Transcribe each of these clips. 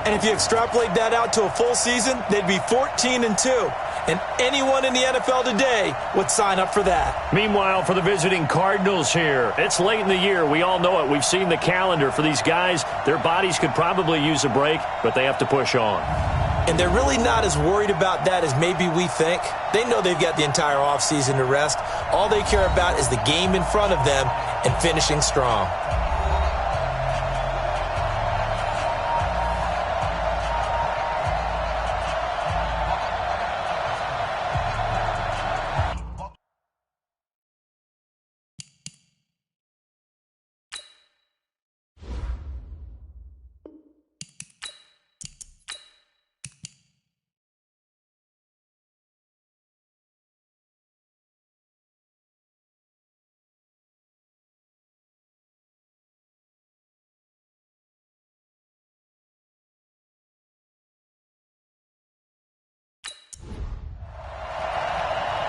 And if you extrapolate that out to a full season, they'd be 14-2. And anyone in the NFL today would sign up for that. Meanwhile, for the visiting Cardinals here, it's late in the year. We all know it. We've seen the calendar for these guys. Their bodies could probably use a break, but they have to push on. And they're really not as worried about that as maybe we think. They know they've got the entire offseason to rest. All they care about is the game in front of them and finishing strong.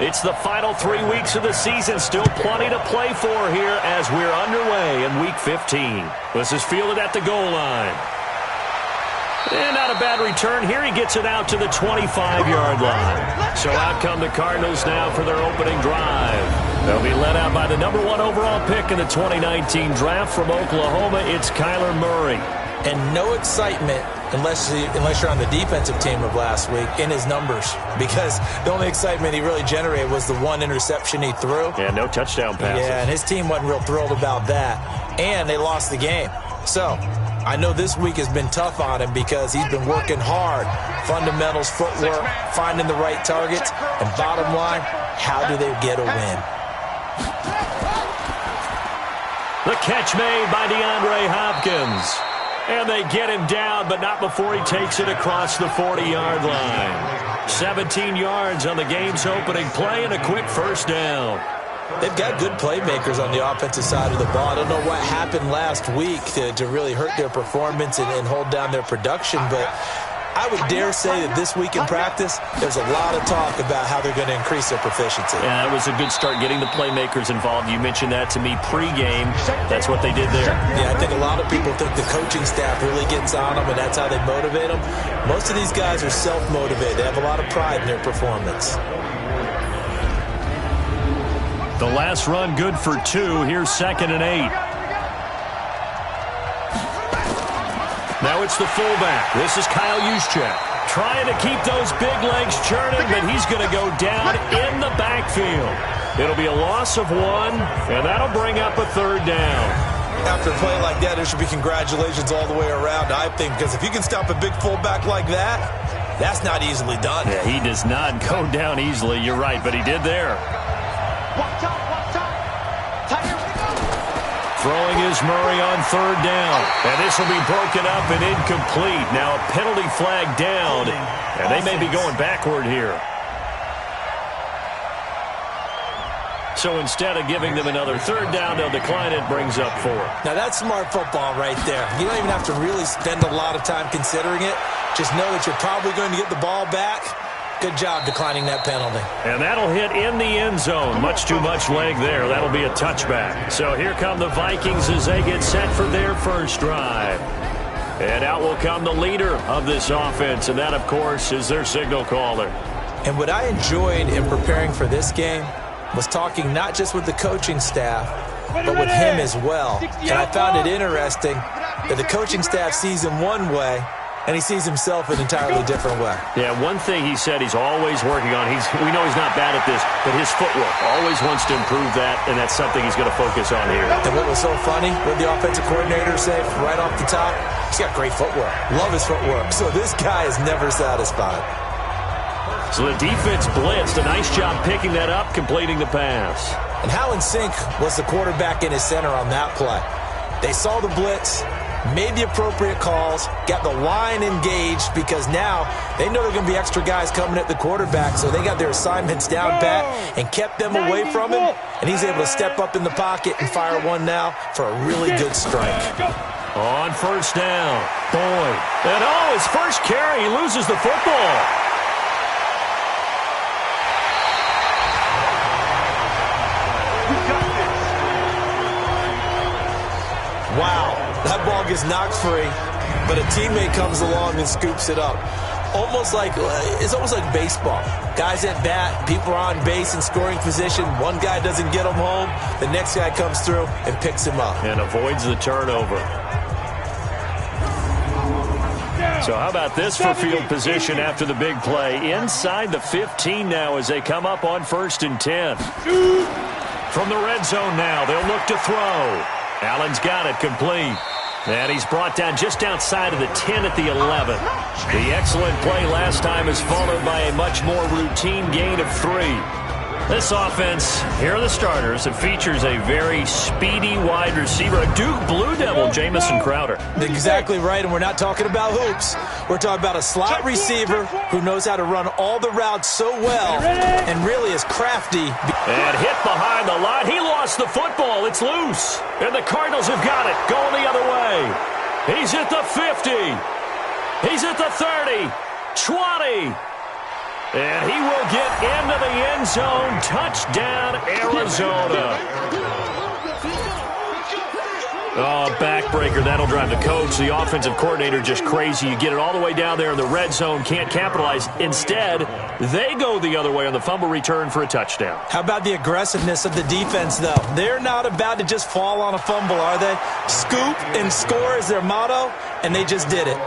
It's the final 3 weeks of the season. Still plenty to play for here as we're underway in Week 15. This is fielded at the goal line. And not a bad return. Here he gets it out to the 25-yard line. So out come the Cardinals now for their opening drive. They'll be led out by the number 1 overall pick in the 2019 draft from Oklahoma. It's Kyler Murray. And no excitement unless you're on the defensive team of last week in his numbers, because the only excitement he really generated was the one interception he threw. Yeah, no touchdown passes. Yeah, and his team wasn't real thrilled about that, and they lost the game. So I know this week has been tough on him because he's been working hard. Fundamentals, footwork, finding the right targets, and bottom line, how do they get a win? The catch made by DeAndre Hopkins. And they get him down, but not before he takes it across the 40-yard line. 17 yards on the game's opening play and a quick first down. They've got good playmakers on the offensive side of the ball. I don't know what happened last week to really hurt their performance and hold down their production, but I would dare say that this week in practice, there's a lot of talk about how they're going to increase their proficiency. Yeah, that was a good start getting the playmakers involved. You mentioned that to me pregame. That's what they did there. Yeah, I think a lot of people think the coaching staff really gets on them, and that's how they motivate them. Most of these guys are self-motivated. They have a lot of pride in their performance. The last run good for 2. Here's 2nd and 8. Now it's the fullback. This is Kyle Juszczyk. Trying to keep those big legs churning, but he's going to go down in the backfield. It'll be a loss of 1, and that'll bring up a 3rd down. After a play like that, there should be congratulations all the way around, I think, because if you can stop a big fullback like that, that's not easily done. Yeah, he does not go down easily. You're right, but he did there. Throwing is Murray on 3rd down. And this will be broken up and incomplete. Now a penalty flag down. And they may be going backward here. So instead of giving them another 3rd down, they'll decline it, brings up 4. Now that's smart football right there. You don't even have to really spend a lot of time considering it. Just know that you're probably going to get the ball back. Good job declining that penalty. And that'll hit in the end zone. Much too much leg there. That'll be a touchback. So here come the Vikings as they get set for their first drive. And out will come the leader of this offense, and that, of course, is their signal caller. And what I enjoyed in preparing for this game was talking not just with the coaching staff, but with him as well. And I found it interesting that the coaching staff sees him one way, and he sees himself an entirely different way. Yeah, one thing he said he's always working on, we know he's not bad at this, but his footwork, always wants to improve that, and that's something he's going to focus on here. And what was so funny, what the offensive coordinator said right off the top, he's got great footwork. Love his footwork. So this guy is never satisfied. So the defense blitzed. A nice job picking that up, completing the pass. And how in sync was the quarterback in his center on that play? They saw the blitz, made the appropriate calls, got the line engaged, because now they know there are going to be extra guys coming at the quarterback, so they got their assignments down pat and kept them away from him, and he's able to step up in the pocket and fire one now for a really good strike. On first down, Boyd. And his first carry, he loses the football. Wow, that ball gets knocked free. but a teammate comes along and scoops it up. It's almost like baseball. Guys at bat, people are on base in scoring position. One guy doesn't get him home. The next guy comes through and picks him up. And avoids the turnover. So how about this for field position after the big play? Inside the 15 now as they come up on 1st and 10. From the red zone now, they'll look to throw. Allen's got it complete. And he's brought down just outside of the 10 at the 11. The excellent play last time is followed by a much more routine gain of 3. This offense, here are the starters. It features a very speedy wide receiver, a Duke Blue Devil, Jamison Crowder. Exactly right, and we're not talking about hoops. We're talking about a slot receiver who knows how to run all the routes so well and really is crafty. And hit behind the line. He lost the football. It's loose. And the Cardinals have got it, going the other way. He's at the 50. He's at the 30. 20. And he will get into the end zone. Touchdown, Arizona. Oh, backbreaker. That'll drive the coach. The offensive coordinator just crazy. You get it all the way down there in the red zone. Can't capitalize. Instead, they go the other way on the fumble return for a touchdown. How about the aggressiveness of the defense, though? They're not about to just fall on a fumble, are they? Scoop and score is their motto, and they just did it.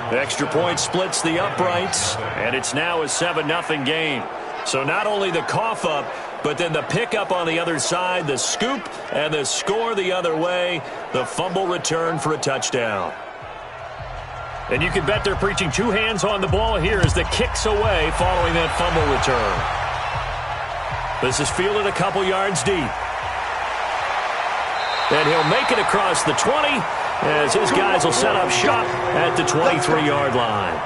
Extra point splits the uprights, and it's now a 7-0 game. So not only the cough up, but then the pickup on the other side, the scoop, and the score the other way, the fumble return for a touchdown. And you can bet they're preaching 2 hands on the ball here as the kicks away following that fumble return. This is fielded a couple yards deep. And he'll make it across the 20 as his guys will set up shop at the 23-yard line.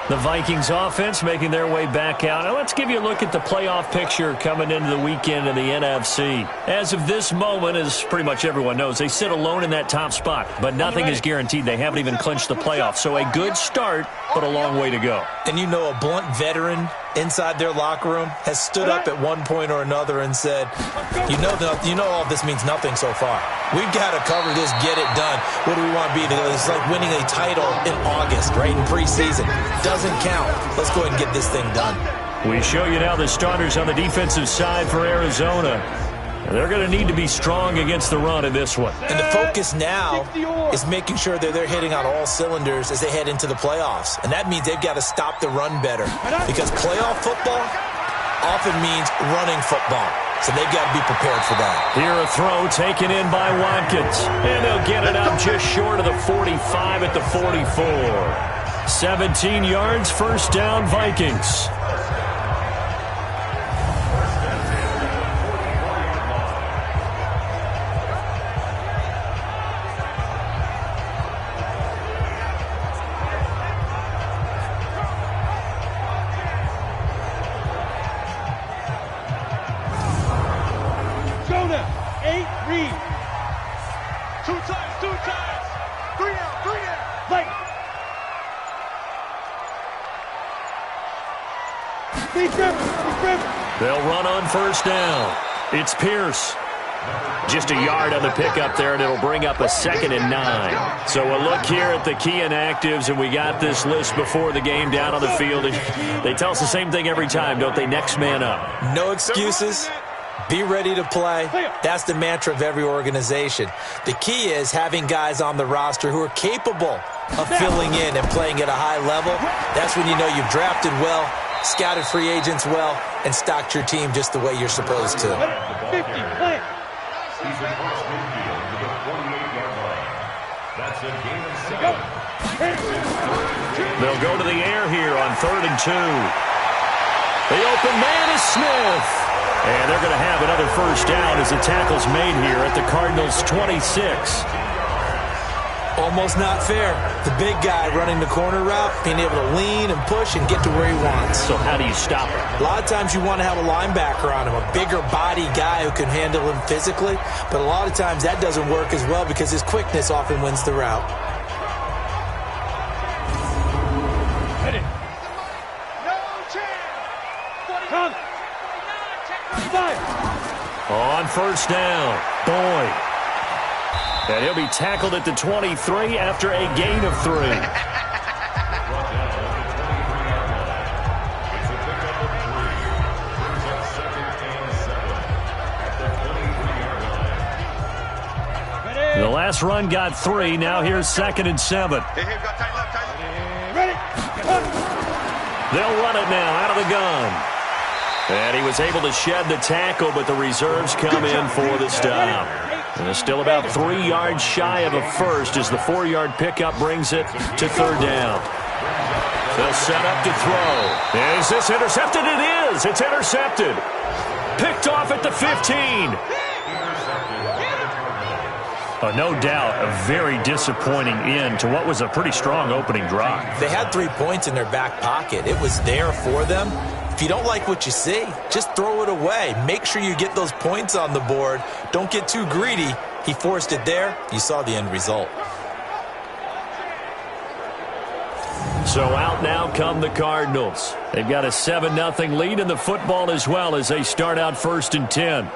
The Vikings offense making their way back out. Now let's give you a look at the playoff picture coming into the weekend in the NFC. As of this moment, as pretty much everyone knows, they sit alone in that top spot. But nothing is guaranteed. They haven't even clinched the playoffs. So a good start, but a long way to go. And you know, a blunt veteran inside their locker room has stood up at one point or another and said, you know all this means nothing so far. We've got to cover this, get it done. What do we want to be? It's like winning a title in August, right, in preseason. Doesn't count. Let's go ahead and get this thing done. We show you now the starters on the defensive side for Arizona. And they're going to need to be strong against the run in this one. And the focus now is making sure that they're hitting on all cylinders as they head into the playoffs. And that means they've got to stop the run better. Because playoff football often means running football. So they've got to be prepared for that. Here a throw taken in by Watkins. And they'll get it up just short of the 45 at the 44. 17 yards, first down, Vikings. They'll run on first down. It's Pierce. Just a yard on the pickup there, and it'll bring up a 2nd and 9. So a look here at the key inactives, and we got this list before the game down on the field. They tell us the same thing every time, don't they? Next man up. No excuses. Be ready to play. That's the mantra of every organization. The key is having guys on the roster who are capable of filling in and playing at a high level. That's when you know you've drafted well, scouted free agents well, and stocked your team just the way you're supposed to. They'll go to the air here on 3rd and 2. The open man is Smith. And they're going to have another first down as the tackle's made here at the Cardinals' 26. Almost not fair. The big guy running the corner route, being able to lean and push and get to where he wants. So how do you stop him? A lot of times you want to have a linebacker on him, a bigger body guy who can handle him physically. But a lot of times that doesn't work as well because his quickness often wins the route. On first down, Boyd. And he'll be tackled at the 23 after a gain of 3. The last run got 3. Now here's 2nd and 7. They'll run it now out of the gun. And he was able to shed the tackle, but the reserves come in for the stop. And it's still about 3 yards shy of a first as the 4-yard pickup brings it to 3rd down. They'll set up to throw. Is this intercepted? It is. It's intercepted. Picked off at the 15. No doubt, a very disappointing end to what was a pretty strong opening drive. They had 3 points in their back pocket. It was there for them. If you don't like what you see, just throw it away. Make sure you get those points on the board. Don't get too greedy. He forced it there. You saw the end result. So out now come the Cardinals. They've got a 7-0 lead in the football as well as they start out 1st and 10.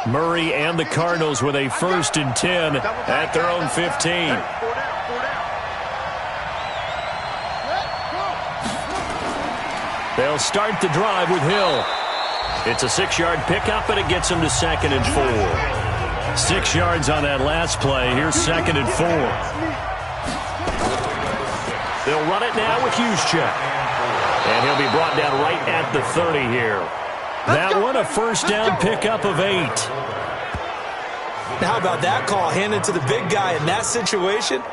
Murray and the Cardinals with a 1st and 10 at their own 15. They'll start the drive with Hill. It's a 6-yard pickup, and it gets them to 2nd and 4. 6 yards on that last play. Here's 2nd and 4. They'll run it now with Juszczyk. And he'll be brought down right at the 30 here. That one, a 1st down pickup of 8. How about that call handed to the big guy in that situation?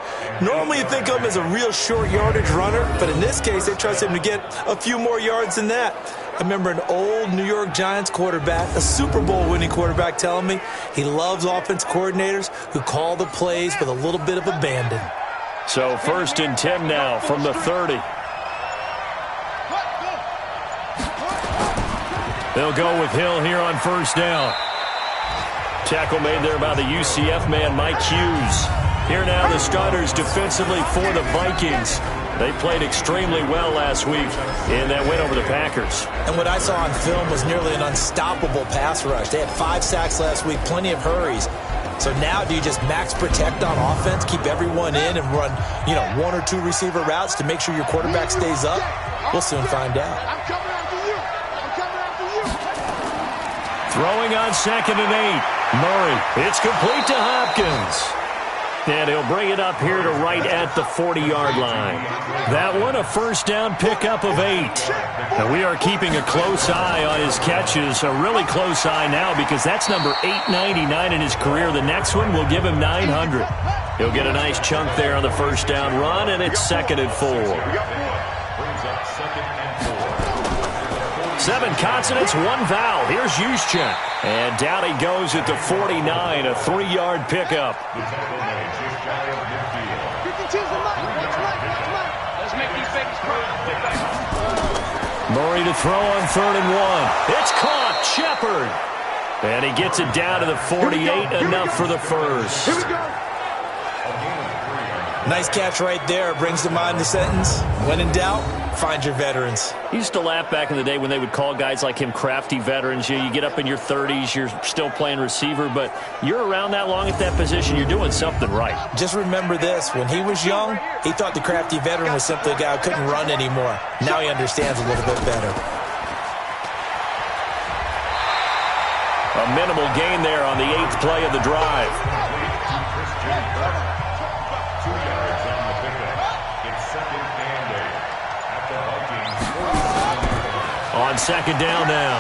Normally you think of him as a real short yardage runner, but in this case they trust him to get a few more yards than that. I remember an old New York Giants quarterback, a Super Bowl winning quarterback, telling me he loves offense coordinators who call the plays with a little bit of abandon. So 1st and 10 now from the 30. They'll go with Hill here on 1st down. Tackle made there by the UCF man, Mike Hughes. Here now the starters defensively for the Vikings. They played extremely well last week in that win over the Packers. And what I saw on film was nearly an unstoppable pass rush. They had 5 sacks last week, plenty of hurries. So now do you just max protect on offense, keep everyone in and run, 1 or 2 receiver routes to make sure your quarterback stays up? We'll soon find out. Throwing on 2nd and 8. Murray. It's complete to Hopkins. And he'll bring it up here to right at the 40-yard line. That one, a 1st down pickup of 8. And we are keeping a close eye on his catches. A really close eye now because that's number 899 in his career. The next one will give him 900. He'll get a nice chunk there on the 1st down run, and it's 2nd and 4. 7 consonants, 1 vowel. Here's Juszczyk. And down he goes at the 49, a 3-yard pickup. Murray to throw on 3rd and 1. It's caught. Shepard. And he gets it down to the 48, enough for the first. Nice catch right there. Brings to mind the sentence, when in doubt, find your veterans. He used to laugh back in the day when they would call guys like him crafty veterans. You get up in your 30s, you're still playing receiver, but you're around that long at that position, you're doing something right. Just remember this. When he was young, he thought the crafty veteran was simply a guy who couldn't run anymore. Now he understands a little bit better. A minimal gain there on the 8th play of the drive. On 2nd down now.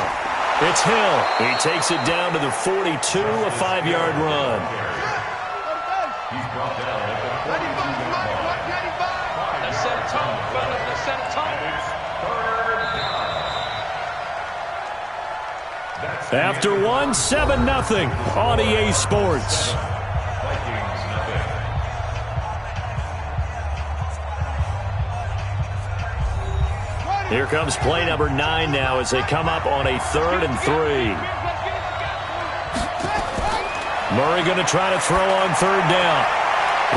It's Hill. He takes it down to the 42, a 5-yard run. After 1, 7-0 on EA Sports. Here comes play number 9 now as they come up on a 3rd and 3. Murray going to try to throw on 3rd down.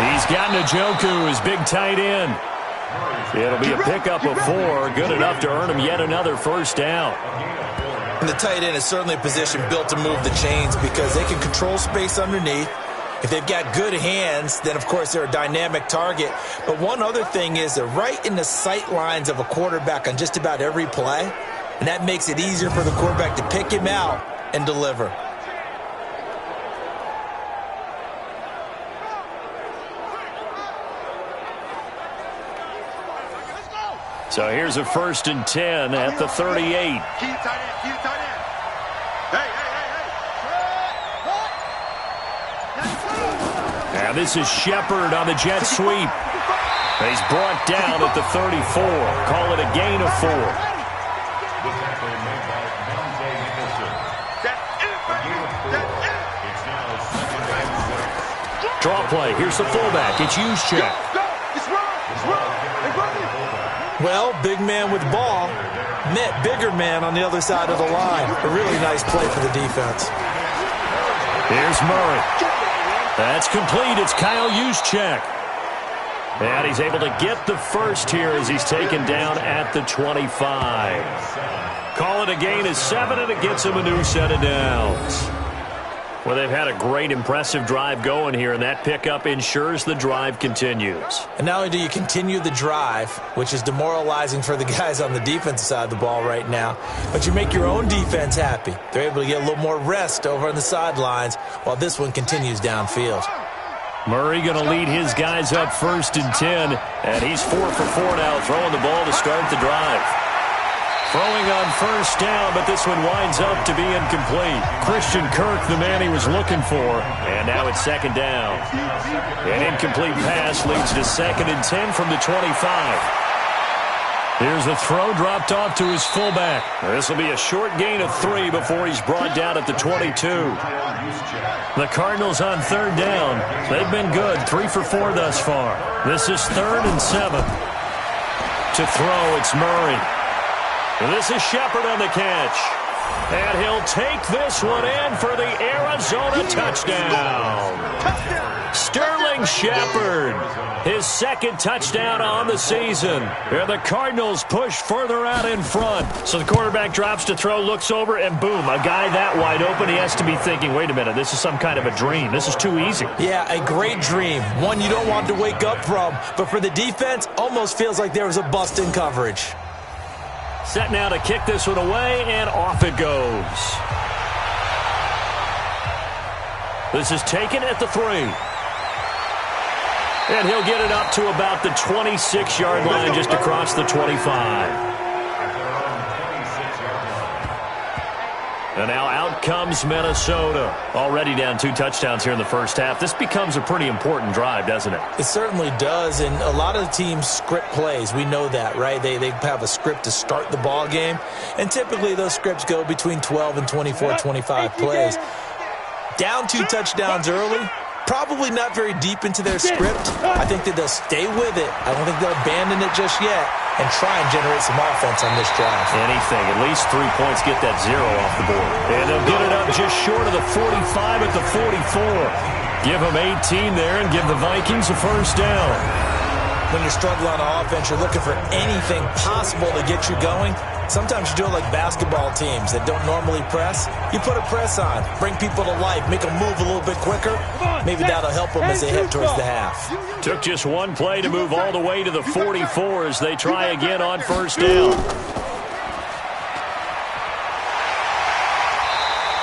He's got Njoku, his big tight end. It'll be a pickup of 4, good enough to earn him yet another first down. And the tight end is certainly a position built to move the chains because they can control space underneath. If they've got good hands, then, of course, they're a dynamic target. But one other thing is they're right in the sight lines of a quarterback on just about every play, and that makes it easier for the quarterback to pick him out and deliver. So here's a 1st and 10 at the 38. Now this is Shepard on the jet sweep. He's brought down at the 34. Call it a gain of 4. Draw play. Here's the fullback. It's Juszczyk. Well, big man with ball met bigger man on the other side of the line. A really nice play for the defense. Here's Murray. That's complete. It's Kyle Juszczyk. And he's able to get the first here as he's taken down at the 25. Call it a gain of 7, and it gets him a new set of downs. Well, they've had a great, impressive drive going here, and that pickup ensures the drive continues. And not only do you continue the drive, which is demoralizing for the guys on the defensive side of the ball right now, but you make your own defense happy. They're able to get a little more rest over on the sidelines while this one continues downfield. Murray going to lead his guys up 1st and 10, and he's 4 for 4 now, throwing the ball to start the drive. Throwing on 1st down, but this one winds up to be incomplete. Christian Kirk, the man he was looking for, and now it's 2nd down. An incomplete pass leads to 2nd and 10 from the 25. Here's the throw dropped off to his fullback. This will be a short gain of 3 before he's brought down at the 22. The Cardinals on 3rd down. They've been good, 3 for 4 thus far. This is 3rd and 7. To throw, it's Murray. This is Shepard on the catch. And he'll take this one in for the Arizona touchdown. Sterling Shepard, his 2nd touchdown on the season. And the Cardinals push further out in front. So the quarterback drops to throw, looks over, and boom, a guy that wide open, he has to be thinking, wait a minute, this is some kind of a dream. This is too easy. Yeah, a great dream. One you don't want to wake up from. But for the defense, almost feels like there was a bust in coverage. Set now to kick this one away, and off it goes. This is taken at the 3. And he'll get it up to about the 26-yard line, just across the 25. And now out comes Minnesota. Already down 2 touchdowns here in the first half. This becomes a pretty important drive, doesn't it? It certainly does, and a lot of the teams script plays. We know that, right? They have a script to start the ball game, and typically those scripts go between 12 and 24, 25 plays. Down 2 touchdowns early, probably not very deep into their script. I think that they'll stay with it. I don't think they'll abandon it just yet and try and generate some offense on this drive. Anything, at least 3 points, get that 0 off the board. And they'll get it up just short of the 45 at the 44. Give them 18 there and give the Vikings a first down. When you're struggling on offense, you're looking for anything possible to get you going. Sometimes you do it like basketball teams that don't normally press. You put a press on, bring people to life, make them move a little bit quicker. Maybe that'll help them as they head towards the half. Took just one play to move all the way to the 44 as they try again on first down.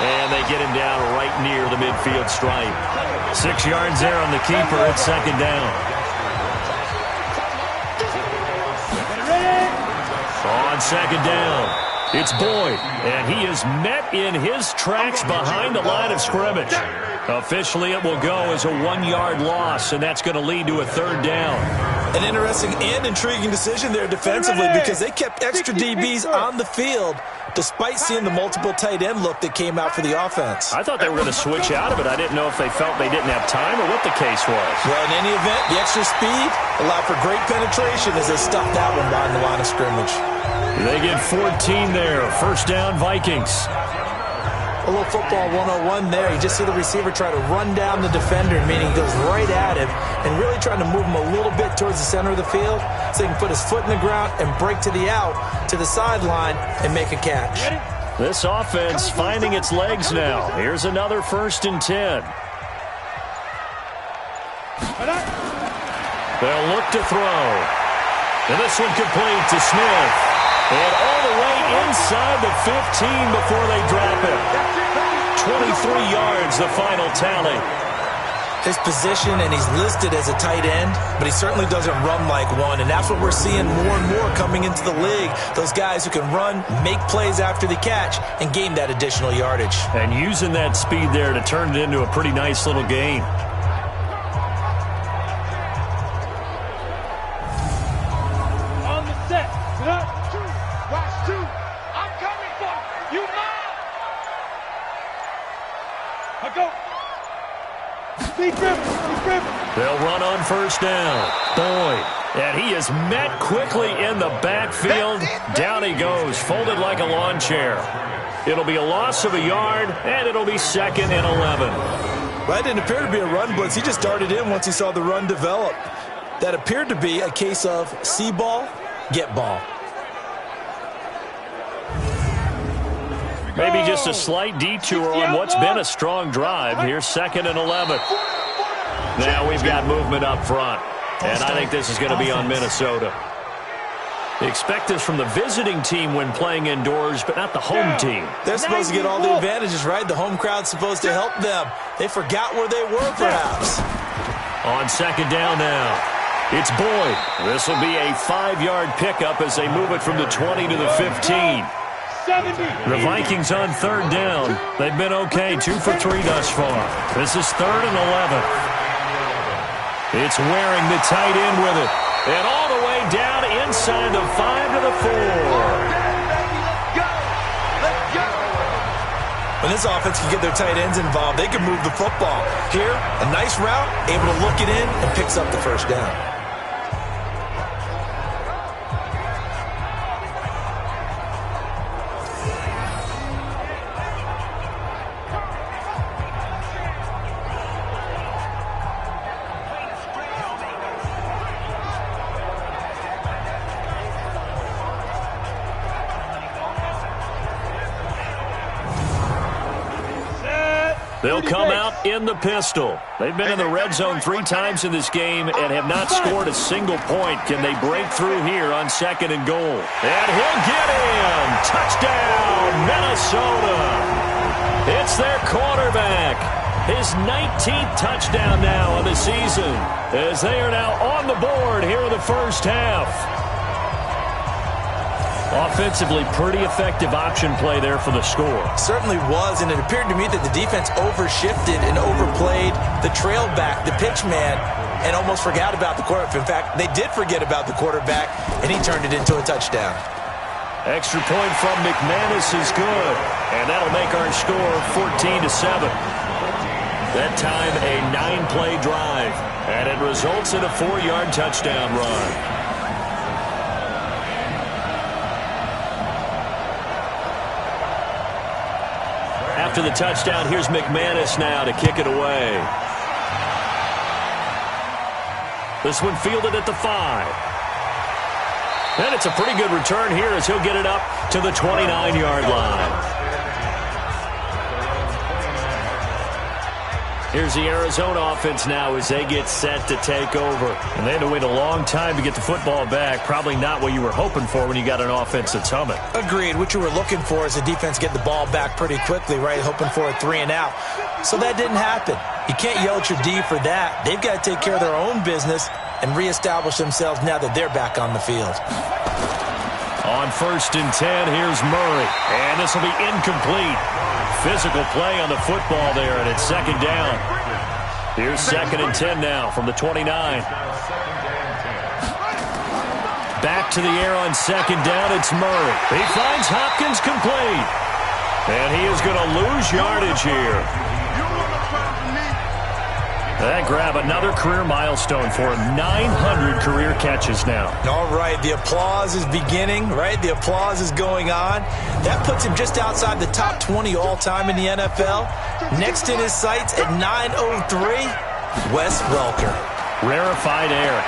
And they get him down right near the midfield stripe. 6 yards there on the keeper at 2nd down. On 2nd down, it's Boyd, and he is met in his tracks behind the line of scrimmage. Officially, it will go as a 1-yard loss, and that's going to lead to a 3rd down. An interesting and intriguing decision there defensively because they kept extra DBs on the field despite seeing the multiple tight end look that came out for the offense. I thought they were going to switch out of it. I didn't know if they felt they didn't have time or what the case was. Well, in any event, the extra speed allowed for great penetration as they stuffed that one behind the line of scrimmage. They get 14 there. First down, Vikings. A little football 101 there. You just see the receiver try to run down the defender, meaning he goes right at him and really trying to move him a little bit towards the center of the field so he can put his foot in the ground and break to the out, to the sideline, and make a catch. This offense finding its legs now. Here's another 1st and 10. They'll look to throw. And this one complete to Smith. And all the way inside the 15 before they drop it. 23 yards, the final tally. His position, and he's listed as a tight end, but he certainly doesn't run like one, and that's what we're seeing more and more coming into the league. Those guys who can run, make plays after the catch, and gain that additional yardage. And using that speed there to turn it into a pretty nice little gain. On the set. Watch 2. I'm coming for you. Mine. I go. They'll run on 1st down. Boyd. And he is met quickly in the backfield. Down he goes, folded like a lawn chair. It'll be a loss of a yard, and it'll be 2nd and 11. Well, that didn't appear to be a run blitz. He just darted in once he saw the run develop. That appeared to be a case of see ball, get ball. Maybe just a slight detour on what's been a strong drive. Here's 2nd and 11. Now we've got movement up front. And I think this is going to be on Minnesota. They expect this from the visiting team when playing indoors, but not the home team. They're supposed to get all the advantages, right? The home crowd's supposed to help them. They forgot where they were, perhaps. On 2nd down now. It's Boyd. This will be a 5-yard pickup as they move it from the 20 to the 15. The Vikings on 3rd down. They've been okay, 2 for 3 thus far. This is 3rd and 11. It's Waring, the tight end, with it. And all the way down inside the 5 to the 4. When this offense can get their tight ends involved, they can move the football. Here, a nice route, able to look it in and picks up the 1st down. They'll come out in the pistol. They've been in the red zone 3 times in this game and have not scored a single point. Can they break through here on 2nd and goal? And he'll get in. Touchdown, Minnesota. It's their quarterback. His 19th touchdown now of the season as they are now on the board here in the 1st half. Offensively, pretty effective option play there for the score. Certainly was, and it appeared to me that the defense overshifted and overplayed the trail back, the pitch man, and almost forgot about the quarterback. In fact, they did forget about the quarterback, and he turned it into a touchdown. Extra point from McManus is good, and that'll make our score 14-7. That time, a 9-play drive, and it results in a 4-yard touchdown run. After the touchdown, here's McManus now to kick it away. This one fielded at the 5. And it's a pretty good return here as he'll get it up to the 29-yard line. Here's the Arizona offense now as they get set to take over. And they had to wait a long time to get the football back. Probably not what you were hoping for when you got an offense that's humming. Agreed. What you were looking for is the defense get the ball back pretty quickly, right? Hoping for a 3 and out. So that didn't happen. You can't yell at your D for that. They've got to take care of their own business and reestablish themselves now that they're back on the field. On 1st and 10, here's Murray. And this will be incomplete. Physical play on the football there, and it's 2nd down. Here's 2nd and 10 now from the 29. Back to the air on 2nd down, it's Murray. He finds Hopkins complete. And he is going to lose yardage here. That grab another career milestone for him. 900 career catches now. All right, the applause is beginning, right? The applause is going on. That puts him just outside the top 20 all-time in the NFL. Next in his sights at 903, Wes Welker. Rarefied air.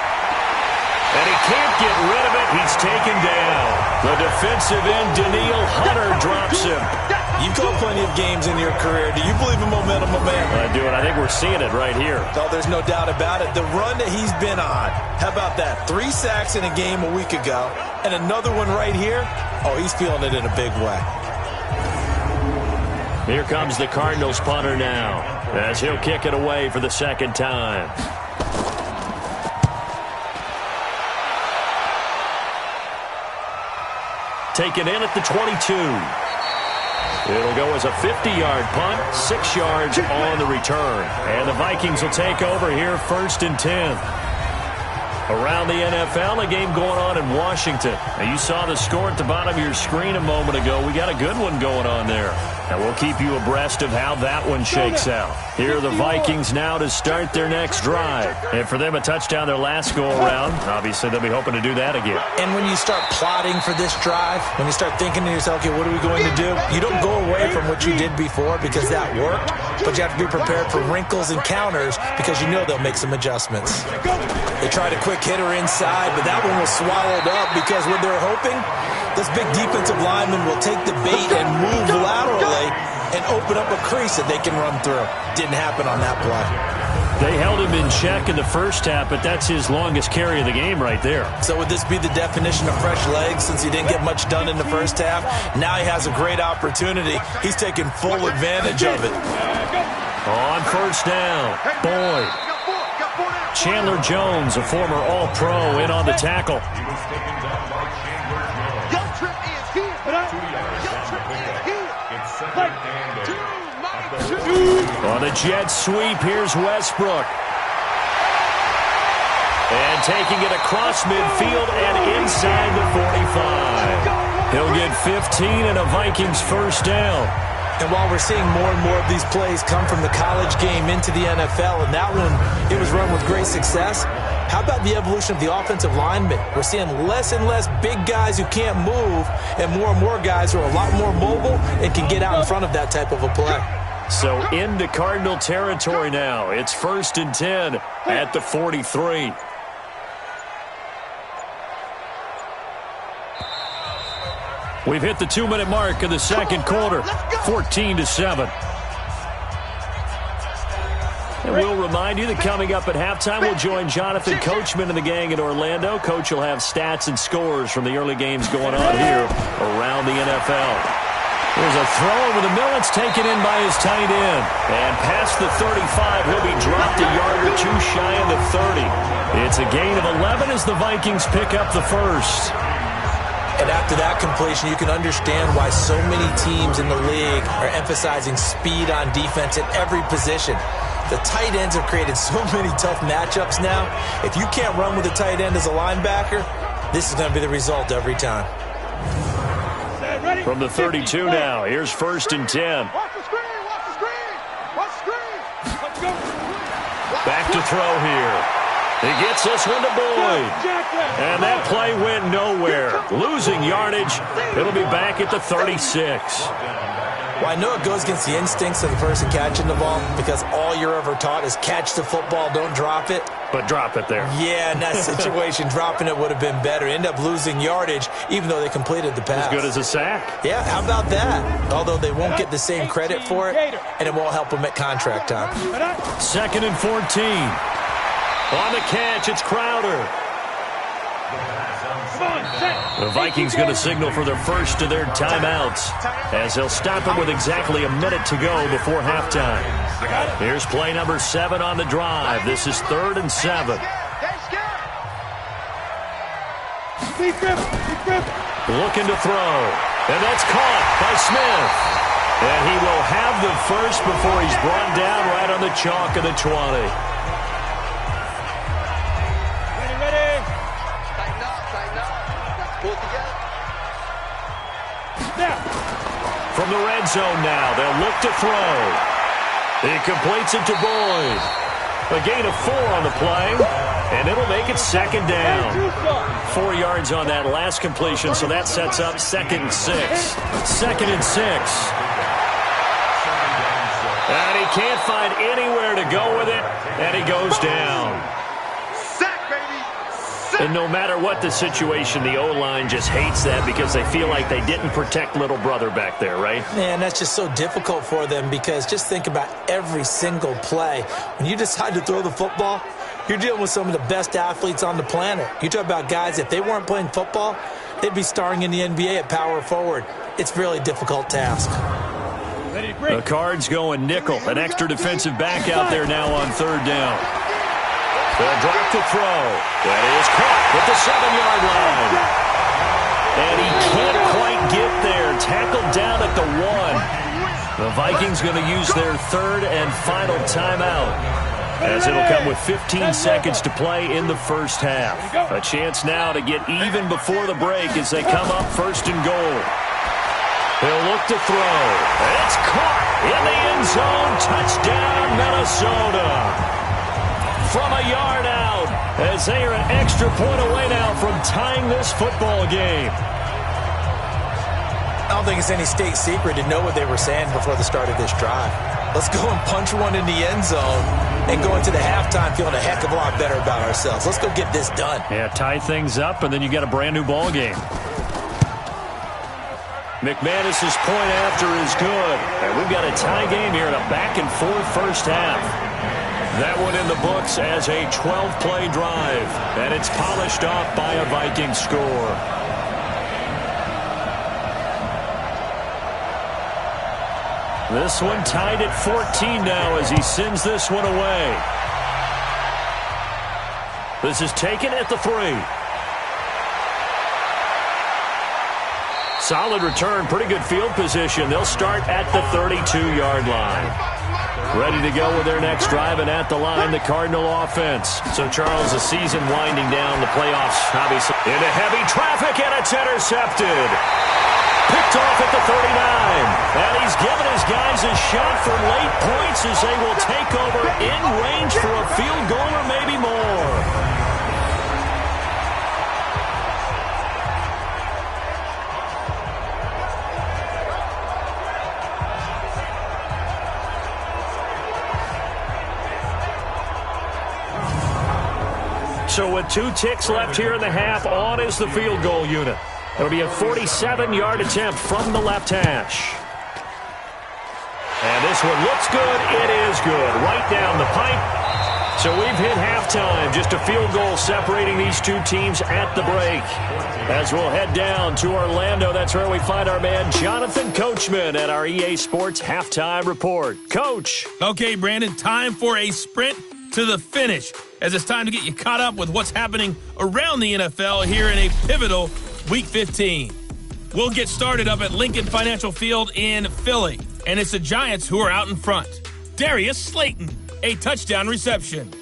And he can't get rid of it. He's taken down. The defensive end, Danielle Hunter, drops him. You've called plenty of games in your career. Do you believe in momentum, my man? I do, and I think we're seeing it right here. Oh, there's no doubt about it. The run that he's been on. How about that? 3 sacks in a game a week ago, and another one right here. Oh, he's feeling it in a big way. Here comes the Cardinals punter now, as he'll kick it away for the second time. Taken in at the 22. It'll go as a 50-yard punt, 6 yards on the return. And the Vikings will take over here, 1st and 10. Around the NFL, a game going on in Washington. Now, you saw the score at the bottom of your screen a moment ago. We got a good one going on there. And we'll keep you abreast of how that one shakes out. Here are the Vikings now to start their next drive. And for them, a touchdown their last go-around. Obviously, they'll be hoping to do that again. And when you start plotting for this drive, when you start thinking to yourself, okay, what are we going to do? You don't go away from what you did before because that worked, but you have to be prepared for wrinkles and counters because you know they'll make some adjustments. They tried a quick hitter inside, but that one was swallowed up because what they're hoping, this big defensive lineman will take the bait and move laterally and open up a crease that they can run through. Didn't happen on that play. They held him in check in the first half, but that's his longest carry of the game right there. So would this be the definition of fresh legs since he didn't get much done in the first half? Now he has a great opportunity. He's taking full advantage of it. On 1st down, Boyd. Chandler Jones, a former All-Pro, in on the tackle. On the jet sweep, here's Westbrook. And taking it across midfield and inside the 45. He'll get 15 and a Vikings 1st down. And while we're seeing more and more of these plays come from the college game into the NFL, and that one, it was run with great success, how about the evolution of the offensive linemen? We're seeing less and less big guys who can't move and more guys who are a lot more mobile and can get out in front of that type of a play. So into Cardinal territory now. It's 1st and 10 at the 43. We've hit the 2-minute mark of the second quarter, 14-7. And we'll remind you that coming up at halftime, we'll join Jonathan Coachman and the gang in Orlando. Coach will have stats and scores from the early games going on here around the NFL. There's a throw over the middle. It's taken in by his tight end. And past the 35, he'll be dropped a yard or two shy of the 30. It's a gain of 11 as the Vikings pick up the first. And after that completion, you can understand why so many teams in the league are emphasizing speed on defense at every position. The tight ends have created so many tough matchups now. If you can't run with a tight end as a linebacker, this is going to be the result every time. From the 32 now, here's 1st and 10. Watch the screen, watch the screen, watch the screen. Let's go. Back to throw here. He gets this one to Boyd. And that play went nowhere. Losing yardage. It'll be back at the 36. Well, I know it goes against the instincts of the person catching the ball because all you're ever taught is catch the football, don't drop it. But drop it there. Yeah, in that situation, dropping it would have been better. End up losing yardage, even though they completed the pass. As good as a sack. Yeah, how about that? Although they won't get the same credit for it, and it won't help them at contract time. 2nd and 14. On the catch, it's Crowder. The Vikings going to signal for their first of their timeouts as they'll stop it with exactly a minute to go before halftime. Here's play number 7 on the drive. This is 3rd and 7. Looking to throw. And that's caught by Smith. And he will have the first before he's brought down right on the chalk of the 20. From the red zone now, they'll look to throw. He completes it to Boyd. A gain of 4 on the play, and it'll make it second down. 4 yards on that last completion, so that sets up 2nd and 6. 2nd and 6. And he can't find anywhere to go with it, and he goes down. And no matter what the situation, the O-line just hates that because they feel like they didn't protect little brother back there, right? Man, that's just so difficult for them because just think about every single play. When you decide to throw the football, you're dealing with some of the best athletes on the planet. You talk about guys, if they weren't playing football, they'd be starring in the NBA at power forward. It's a really difficult task. The Cards going nickel. An extra defensive back out there now on 3rd down. They'll drop to throw. That is caught at the 7-yard line. And he can't quite get there. Tackled down at the 1. The Vikings going to use their 3rd and final timeout, as it'll come with 15 seconds to play in the first half. A chance now to get even before the break as they come up 1st and goal. He'll look to throw. It's caught in the end zone. Touchdown, Minnesota. From a yard out, as they are an extra point away now from tying this football game. I don't think it's any state secret to know what they were saying before the start of this drive. Let's go and punch one in the end zone and go into the halftime feeling a heck of a lot better about ourselves. Let's go get this done. Yeah, tie things up, and then you get a brand-new ball game. McManus's point after is good. And we've got a tie game here in a back-and-forth first half. That one in the books as a 12-play drive. And it's polished off by a Viking score. This one tied at 14 now as he sends this one away. This is taken at the 3. Solid return, pretty good field position. They'll start at the 32-yard line. Ready to go with their next drive, and at the line, the Cardinal offense. So, Charles, the season winding down, the playoffs obviously into heavy traffic, and it's intercepted. Picked off at the 39. And he's given his guys a shot for late points as they will take over in range for a field goal or maybe more. So with 2 ticks left here in the half, on is the field goal unit. It'll be a 47-yard attempt from the left hash. And this one looks good. It is good. Right down the pipe. So we've hit halftime. Just a field goal separating these 2 teams at the break. As we'll head down to Orlando, that's where we find our man Jonathan Coachman at our EA Sports Halftime Report. Coach. Okay, Brandon, time for a sprint to the finish, as it's time to get you caught up with what's happening around the NFL here in a pivotal Week 15. We'll get started up at Lincoln Financial Field in Philly, and it's the Giants who are out in front. Darius Slayton, a touchdown reception.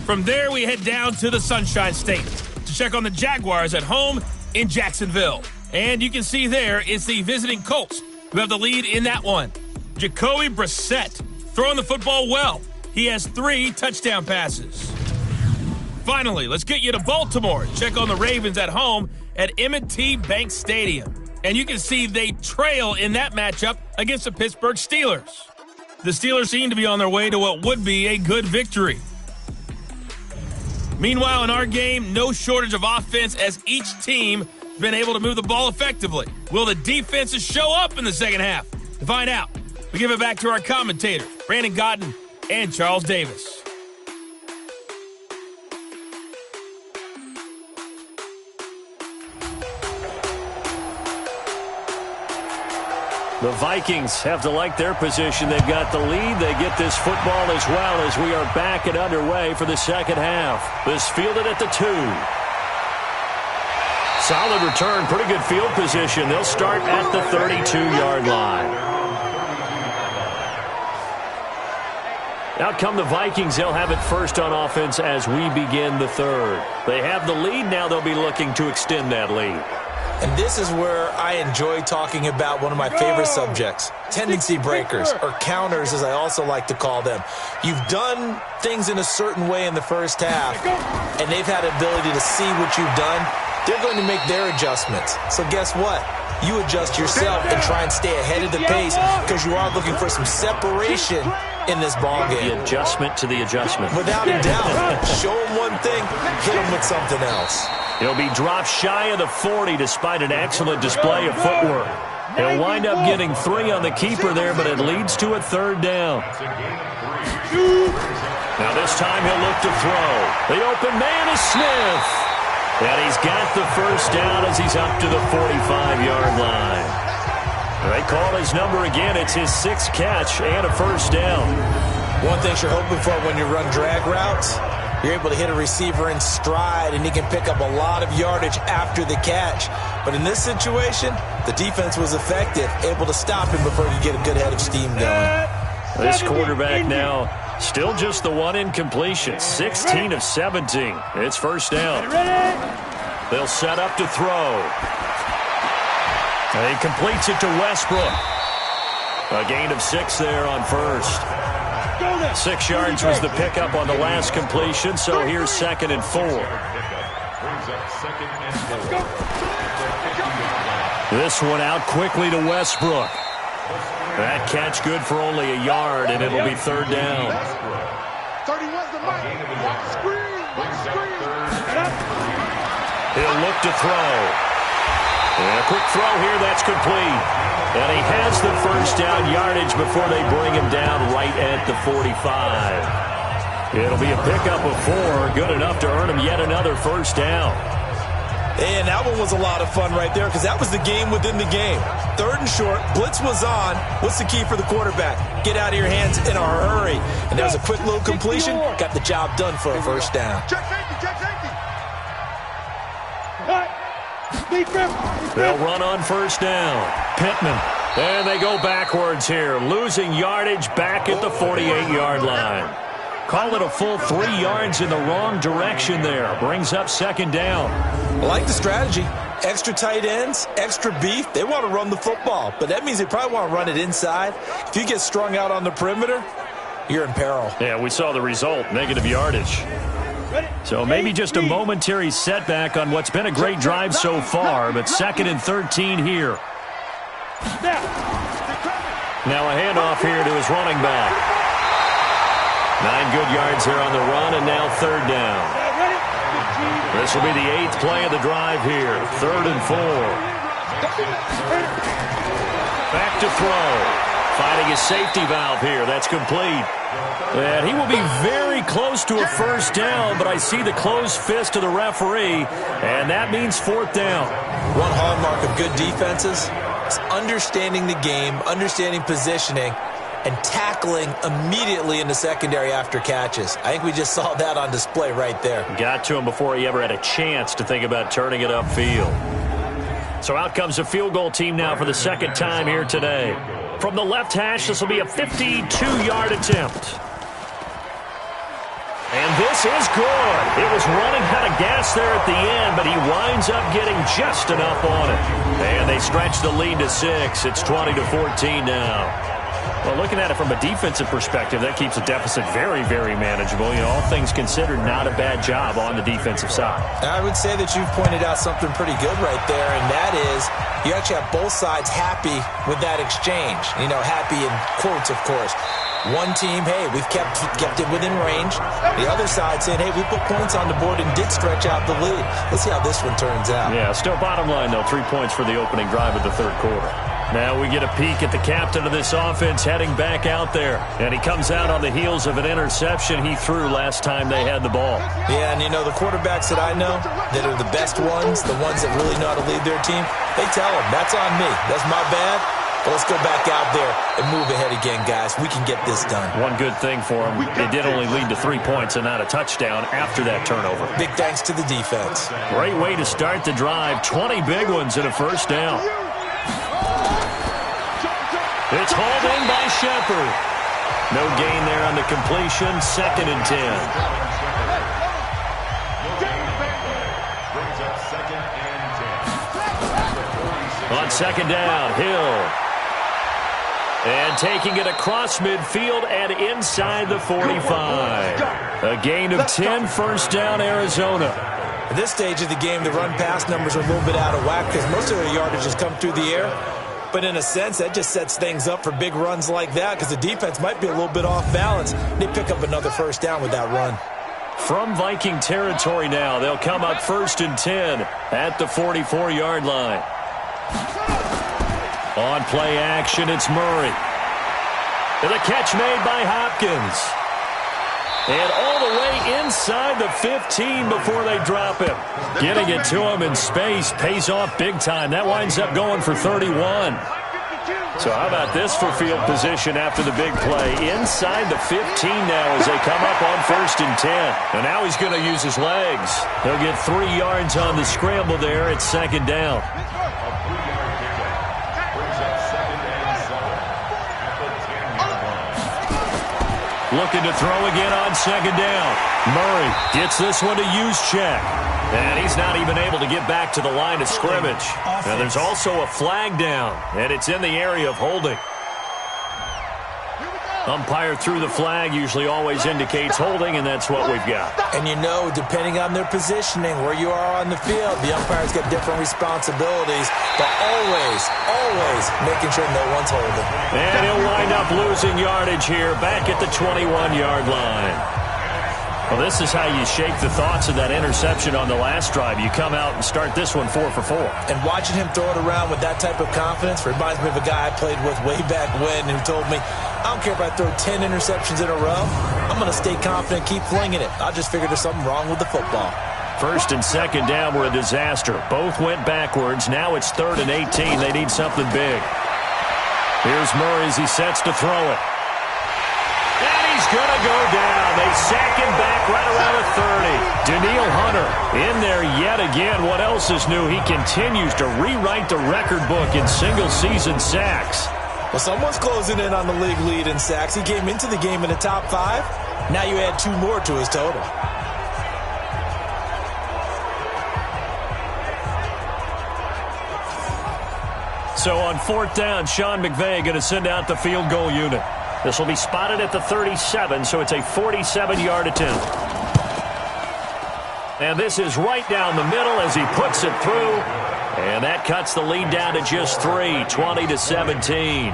From there, we head down to the Sunshine State to check on the Jaguars at home in Jacksonville. And you can see there it's the visiting Colts who have the lead in that one. Jacoby Brissett throwing the football well. He has 3 touchdown passes. Finally, let's get you to Baltimore. Check on the Ravens at home at M&T Bank Stadium. And you can see they trail in that matchup against the Pittsburgh Steelers. The Steelers seem to be on their way to what would be a good victory. Meanwhile, in our game, no shortage of offense as each team has been able to move the ball effectively. Will the defenses show up in the second half? To find out, we give it back to our commentators, Brandon Godden and Charles Davis. The Vikings have to like their position. They've got the lead. They get this football as well as we are back and underway for the second half. This fielded at the 2. Solid return, pretty good field position. They'll start at the 32-yard line. Out come the Vikings. They'll have it first on offense as we begin the third. They have the lead. Now they'll be looking to extend that lead. And this is where I enjoy talking about one of my favorite subjects, tendency breakers, or counters as I also like to call them. You've done things in a certain way in the first half, and they've had ability to see what you've done. They're going to make their adjustments. So guess what? You adjust yourself and try and stay ahead of the pace because you are looking for some separation in this ball game. The adjustment to the adjustment. Without a doubt. Show them one thing, hit them with something else. He'll be dropped shy of the 40 despite an excellent display of footwork. He'll wind up getting 3 on the keeper there, but it leads to a 3rd down. Now this time he'll look to throw. The open man is Smith. And he's got the 1st down as he's up to the 45-yard line. They call his number again. It's his 6th catch and a 1st down. One thing you're hoping for when you run drag routes, you're able to hit a receiver in stride, and he can pick up a lot of yardage after the catch. But in this situation, the defense was effective, able to stop him before he could get a good head of steam going. This quarterback now still just the 1 incompletion, 16 of 17. It's 1st down. They'll set up to throw. And he completes it to Westbrook. A gain of 6 there on 1st. 6 yards was the pickup on the last completion, so here's 2nd and 4. This one out quickly to Westbrook. That catch good for only a yard, and it'll be 3rd down. 31's the mic. Screen. He'll look to throw. And a quick throw here, that's complete. And he has the 1st down yardage before they bring him down right at the 45. It'll be a pickup of 4, good enough to earn him yet another 1st down. And that one was a lot of fun right there because that was the game within the game. 3rd and short, blitz was on. What's the key for the quarterback? Get out of your hands in a hurry. And there's a quick little completion. Got the job done for a 1st down. Check safety. They'll run on 1st down. Pittman. And they go backwards here, losing yardage back at the 48-yard line. Call it a full 3 yards in the wrong direction there. Brings up 2nd down. I like the strategy. Extra tight ends, extra beef. They want to run the football, but that means they probably want to run it inside. If you get strung out on the perimeter, you're in peril. Yeah, we saw the result, negative yardage. So maybe just a momentary setback on what's been a great drive so far, but 2nd and 13 here. Now a handoff here to his running back. 9 good yards there on the run, and now 3rd down. This will be the 8th play of the drive here. 3rd and 4. Back to throw. Finding his safety valve here. That's complete. And he will be very close to a 1st down, but I see the closed fist of the referee, and that means 4th down. One hallmark of good defenses is understanding the game, understanding positioning, and tackling immediately in the secondary after catches. I think we just saw that on display right there. Got to him before he ever had a chance to think about turning it upfield. So out comes the field goal team now for the 2nd time here today. From the left hash, this will be a 52-yard attempt. And this is good. It was running out of gas there at the end, but he winds up getting just enough on it. And they stretch the lead to 6. It's 20-14 now. Well, looking at it from a defensive perspective, that keeps the deficit very, very manageable. You know, all things considered, not a bad job on the defensive side. I would say that you've pointed out something pretty good right there, and that is you actually have both sides happy with that exchange. You know, happy in quotes, of course. One team, hey, we've kept it within range. The other side saying, hey, we put points on the board and did stretch out the lead. Let's see how this one turns out. Yeah, still bottom line, though, 3 points for the opening drive of the 3rd quarter. Now we get a peek at the captain of this offense heading back out there. And he comes out on the heels of an interception he threw last time they had the ball. Yeah, and you know, the quarterbacks that I know that are the best ones, the ones that really know how to lead their team, they tell them, that's on me. That's my bad. But let's go back out there and move ahead again, guys. We can get this done. One good thing for them, it did only lead to 3 points and not a touchdown after that turnover. Big thanks to the defense. Great way to start the drive. 20 big ones and a 1st down. It's hauled in by Shepard. No gain there on the completion. 2nd and 10. On second down, Hill. And taking it across midfield and inside the 45. A gain of 10, first down, Arizona. At this stage of the game, the run-pass numbers are a little bit out of whack because most of their yardage has come through the air. But in a sense, that just sets things up for big runs like that because the defense might be a little bit off balance. They pick up another first down with that run. From Viking territory now, they'll come up 1st and 10 at the 44-yard line. On play action, it's Murray. And the catch made by Hopkins. And all the way inside the 15 before they drop him. Getting it to him in space pays off big time. That winds up going for 31. So how about this for field position after the big play? Inside the 15 now as they come up on 1st and 10. And now he's going to use his legs. He'll get 3 yards on the scramble there at 2nd down. Looking to throw again on 2nd down. Murray gets this one to use check. And he's not even able to get back to the line of scrimmage. And there's also a flag down, and it's in the area of holding. Umpire threw the flag, usually always indicates holding, and that's what we've got. And you know, depending on their positioning, where you are on the field, the umpires get different responsibilities, but always making sure no one's holding. And he'll wind up losing yardage here, back at the 21-yard line. Well, this is how you shake the thoughts of that interception on the last drive. You come out and start this one 4 for 4. And watching him throw it around with that type of confidence reminds me of a guy I played with way back when who told me, I don't care if I throw 10 interceptions in a row. I'm going to stay confident, keep flinging it. I just figured there's something wrong with the football. 1st and 2nd down were a disaster. Both went backwards. Now it's 3rd and 18. They need something big. Here's Murray as he sets to throw it. He's going to go down. They sack him back right around the 30. Daniil Hunter in there yet again. What else is new? He continues to rewrite the record book in single-season sacks. Well, someone's closing in on the league lead in sacks. He came into the game in the top 5. Now you add 2 more to his total. So on 4th down, Sean McVay going to send out the field goal unit. This will be spotted at the 37, so it's a 47-yard attempt. And this is right down the middle as he puts it through. And that cuts the lead down to just 3, 20-17.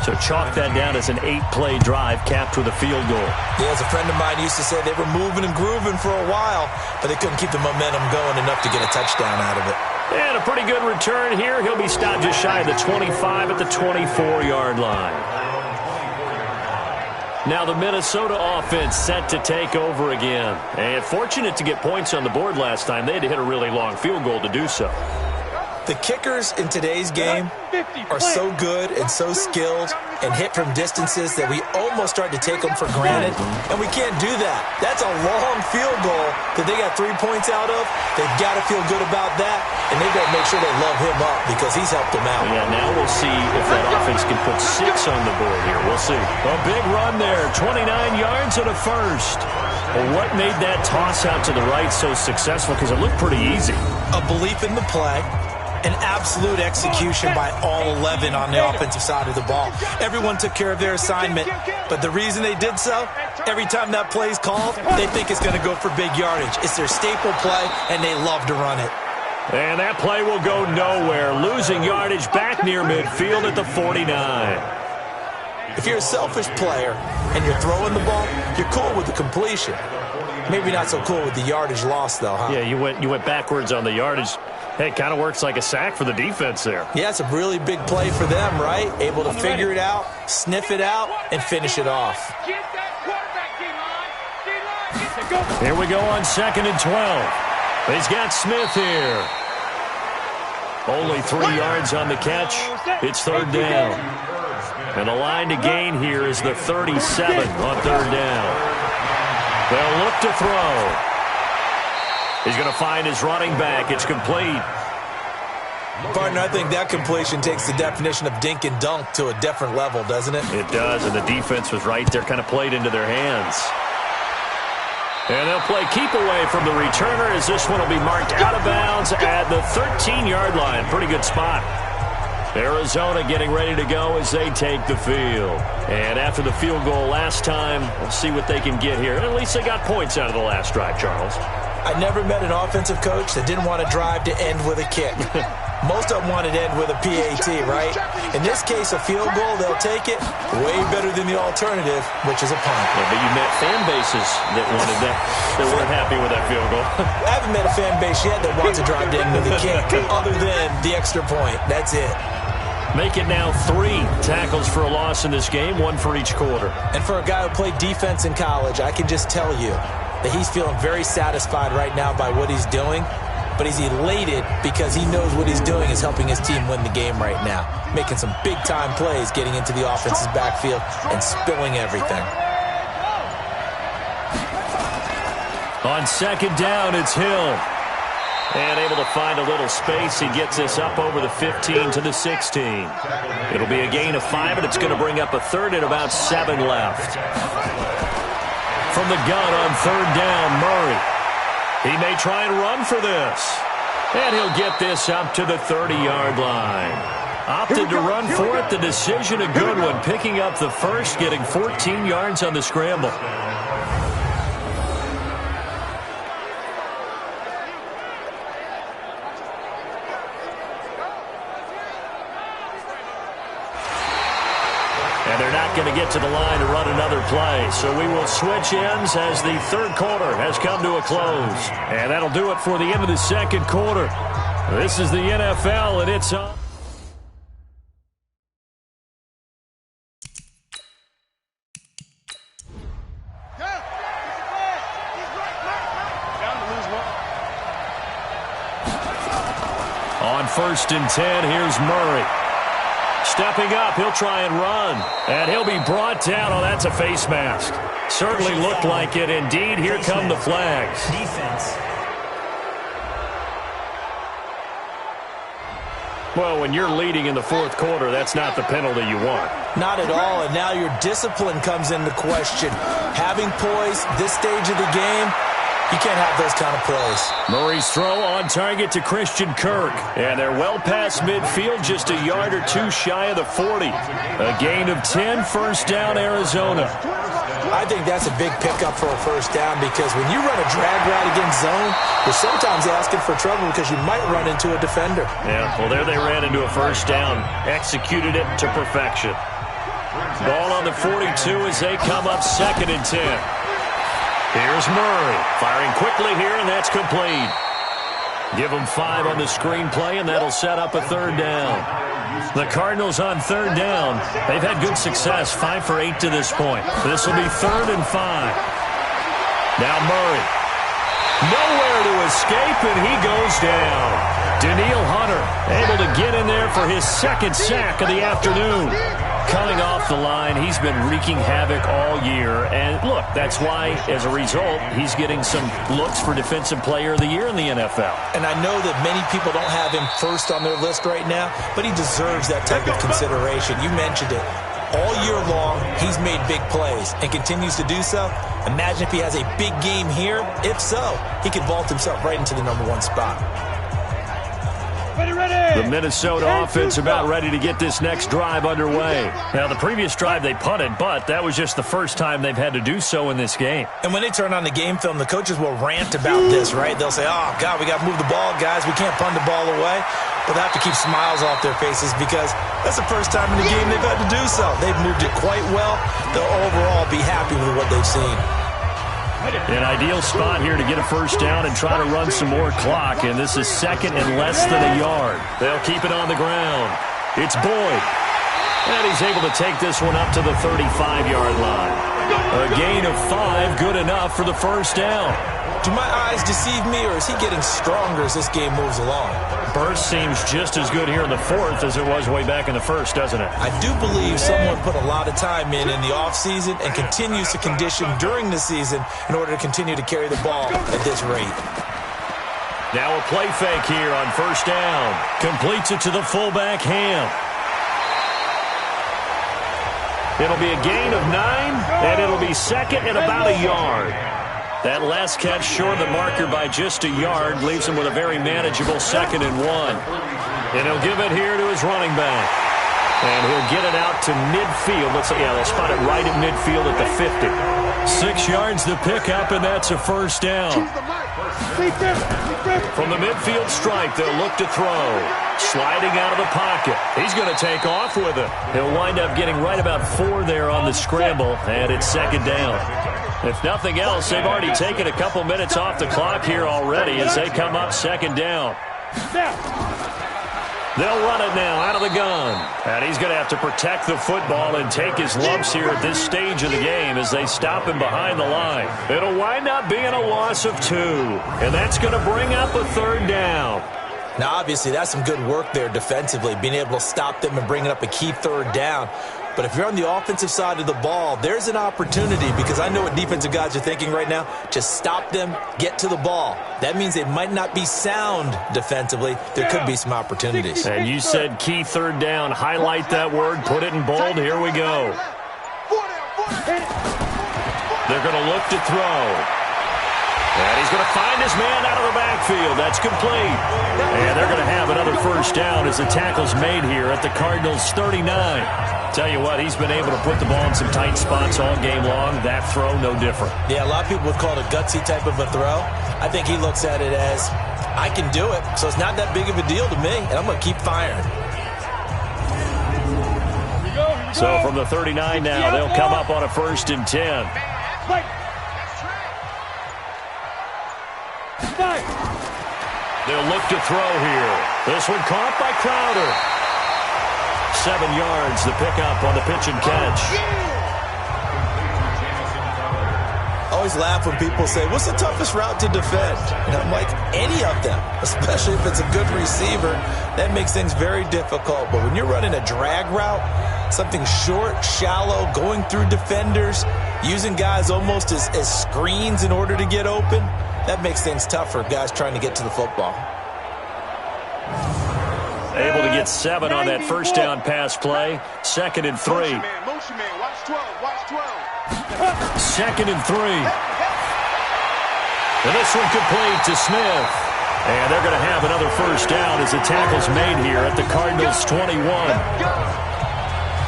So chalk that down as an 8-play drive capped with a field goal. Yeah, as a friend of mine used to say, they were moving and grooving for a while, but they couldn't keep the momentum going enough to get a touchdown out of it. And a pretty good return here. He'll be stopped just shy of the 25 at the 24-yard line. Now the Minnesota offense set to take over again. And fortunate to get points on the board last time. They had to hit a really long field goal to do so. The kickers in today's game are so good and so skilled and hit from distances that we almost start to take them for granted, and we can't do that. That's a long field goal that they got 3 points out of. They've got to feel good about that, and they've got to make sure they love him up because he's helped them out. Yeah, now we'll see if that offense can put 6 on the board here. We'll see. A big run there, 29 yards and a first. Well, what made that toss out to the right so successful? Because it looked pretty easy. A belief in the play. An absolute execution by all 11 on the offensive side of the ball. Everyone took care of their assignment, but the reason they did so, every time that play is called, they think it's going to go for big yardage. It's their staple play, and they love to run it. And that play will go nowhere, losing yardage back near midfield at the 49. If you're a selfish player and you're throwing the ball, you're cool with the completion. Maybe not so cool with the yardage loss, though, huh? Yeah, you went backwards on the yardage. Hey, it kind of works like a sack for the defense there. Yeah, it's a really big play for them, right? Able to figure it out, sniff it out, and finish it off. Here we go on 2nd and 12. He's got Smith here. Only 3 yards on the catch. It's 3rd down. And the line to gain here is the 37 on 3rd down. They'll look to throw. He's going to find his running back. It's complete. Partner, I think that completion takes the definition of dink and dunk to a different level, doesn't it? It does, and the defense was right there, kind of played into their hands. And they'll play keep away from the returner as this one will be marked out of bounds at the 13-yard line. Pretty good spot. Arizona getting ready to go as they take the field. And after the field goal last time, we'll see what they can get here. And at least they got points out of the last drive, Charles. I never met an offensive coach that didn't want to drive to end with a kick. Most of them wanted to end with a PAT, right? In this case, a field goal, they'll take it. Way better than the alternative, which is a punt. Yeah, but you met fan bases that wanted that, that weren't happy with that field goal. I haven't met a fan base yet that wants to drive to end with a kick, other than the extra point. That's it. Make it now 3 tackles for a loss in this game, 1 for each quarter. And for a guy who played defense in college, I can just tell you that he's feeling very satisfied right now by what he's doing. But he's elated because he knows what he's doing is helping his team win the game right now. Making some big-time plays, getting into the offense's backfield and spilling everything. On second down, it's Hill. And able to find a little space. He gets this up over the 15 to the 16. It'll be a gain of 5, and it's going to bring up a third and about 7 left. From the gun on third down, Murray. He may try and run for this. And he'll get this up to the 30-yard line. Opted to run for it. The decision a good one. Picking up the first, getting 14 yards on the scramble. And they're not going to get to the line to run another play. So we will switch ends as the third quarter has come to a close. And that'll do it for the end of the second quarter. This is the NFL, and it's on. On 1st and 10, here's Murray. Stepping up, he'll try and run. And he'll be brought down. Oh, that's a face mask. Certainly looked like it. Indeed, here come the flags. Defense. Well, when you're leading in the fourth quarter, that's not the penalty you want. Not at all, and now your discipline comes into question. Having poise this stage of the game, you can't have those kind of plays. Murray's throw on target to Christian Kirk. And they're well past midfield, just a yard or two shy of the 40. A gain of 10, first down, Arizona. I think that's a big pickup for a first down because when you run a drag route against zone, you're sometimes asking for trouble because you might run into a defender. Yeah, well, there they ran into a first down. Executed it to perfection. Ball on the 42 as they come up 2nd and 10. Here's Murray, firing quickly here, and that's complete. Give him 5 on the screenplay, and that'll set up a third down. The Cardinals on third down. They've had good success, 5 for 8 to this point. This will be 3rd and 5. Now Murray. Nowhere to escape, and he goes down. Danielle Hunter able to get in there for his 2nd sack of the afternoon. Coming off the line, he's been wreaking havoc all year. And look, that's why, as a result, he's getting some looks for Defensive Player of the Year in the NFL. And I know that many people don't have him first on their list right now, but he deserves that type of consideration. You mentioned it. All year long, he's made big plays and continues to do so. Imagine if he has a big game here. If so, he could vault himself right into the #1 spot. The Minnesota offense about ready to get this next drive underway. Now, the previous drive they punted, but that was just the first time they've had to do so in this game. And when they turn on the game film, the coaches will rant about this, right? They'll say, oh, God, we got to move the ball, guys. We can't punt the ball away. But they have to keep smiles off their faces because that's the first time in the game they've had to do so. They've moved it quite well. They'll overall be happy with what they've seen. An ideal spot here to get a first down and try to run some more clock. And this is 2nd and less than a yard. They'll keep it on the ground. It's Boyd. And he's able to take this one up to the 35-yard line. A gain of 5, good enough for the first down. Do my eyes deceive me, or is he getting stronger as this game moves along? Burst seems just as good here in the 4th as it was way back in the 1st, doesn't it? I do believe someone put a lot of time in the offseason and continues to condition during the season in order to continue to carry the ball at this rate. Now a play fake here on first down. Completes it to the fullback, Ham. It'll be a gain of 9, and it'll be 2nd and about a yard. That last catch short of the marker by just a yard leaves him with a very manageable 2nd and 1. And he'll give it here to his running back. And he'll get it out to midfield. They'll spot it right at midfield at the 50. 6 yards to pick up, and that's a first down. From the midfield stripe, they'll look to throw. Sliding out of the pocket. He's going to take off with it. He'll wind up getting right about 4 there on the scramble, and it's second down. If nothing else, they've already taken a couple minutes off the clock here already as they come up second down. They'll run it now out of the gun. And he's going to have to protect the football and take his lumps here at this stage of the game as they stop him behind the line. It'll wind up being a loss of 2. And that's going to bring up a third down. Now, obviously, that's some good work there defensively, being able to stop them and bringing up a key third down. But if you're on the offensive side of the ball, there's an opportunity because I know what defensive guys are thinking right now. Just stop them, get to the ball. That means they might not be sound defensively. There could be some opportunities. And you said key third down. Highlight that word. Put it in bold. Here we go. They're going to look to throw. And he's going to find his man out of the backfield. That's complete. And they're going to have another first down as the tackle's made here at the Cardinals 39. Tell you what, he's been able to put the ball in some tight spots all game long. That throw, no different. Yeah, a lot of people would call it a gutsy type of a throw. I think he looks at it as, I can do it, so it's not that big of a deal to me, and I'm going to keep firing. So from the 39 now, they'll come up on a 1st and 10. They'll look to throw here. This one caught by Crowder. 7 yards, the pickup on the pitch and catch. I always laugh when people say, what's the toughest route to defend? And I'm like, any of them, especially if it's a good receiver. That makes things very difficult. But when you're running a drag route, something short, shallow, going through defenders, using guys almost as screens in order to get open, that makes things tough for guys trying to get to the football. Able to get 7 on that first down pass play. 2nd and 3. Motion man, watch 12, watch 12. 2nd and 3. And this one complete to Smith. And they're going to have another first down as the tackle's made here at the Cardinals 21.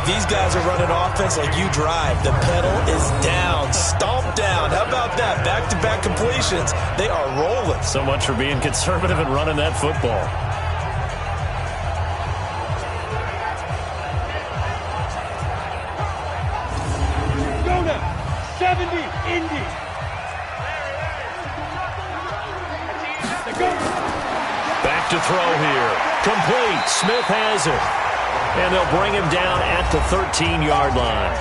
These guys are running offense like you drive. The pedal is down, stomp down. How about that? Back-to-back completions. They are rolling. So much for being conservative and running that football. Go now. 70, Indy. Back to throw here. Complete. Smith has it. And they'll bring him down at the 13-yard line.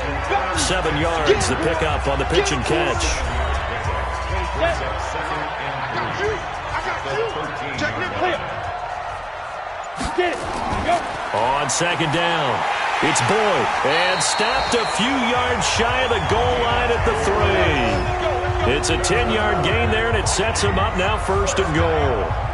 7 yards, the pickup on the pitch and catch. On 2nd down, it's Boyd. And stopped a few yards shy of the goal line at the 3. It's a 10-yard gain there, and it sets him up now 1st and goal.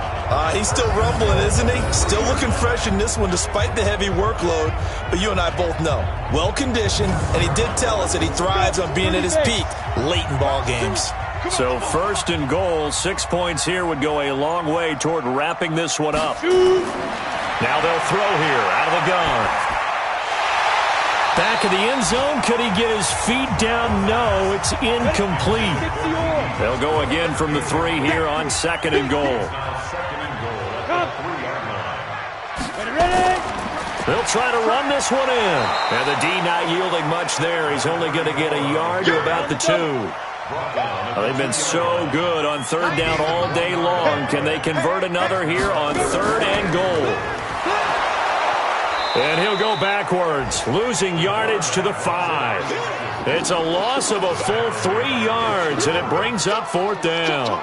He's still rumbling, isn't he? Still looking fresh in this one despite the heavy workload. But you and I both know, well-conditioned, and he did tell us that he thrives on being at his peak late in ball games. So 1st and goal, 6 points here would go a long way toward wrapping this one up. Now they'll throw here out of the gun. Back of the end zone. Could he get his feet down? No, it's incomplete. They'll go again from the 3 here on 2nd and goal. They'll try to run this one in. And the D not yielding much there. He's only going to get a yard to about the 2. They've been so good on 3rd down all day long. Can they convert another here on 3rd and goal? And he'll go backwards, losing yardage to the 5. It's a loss of a full 3 yards, and it brings up 4th down.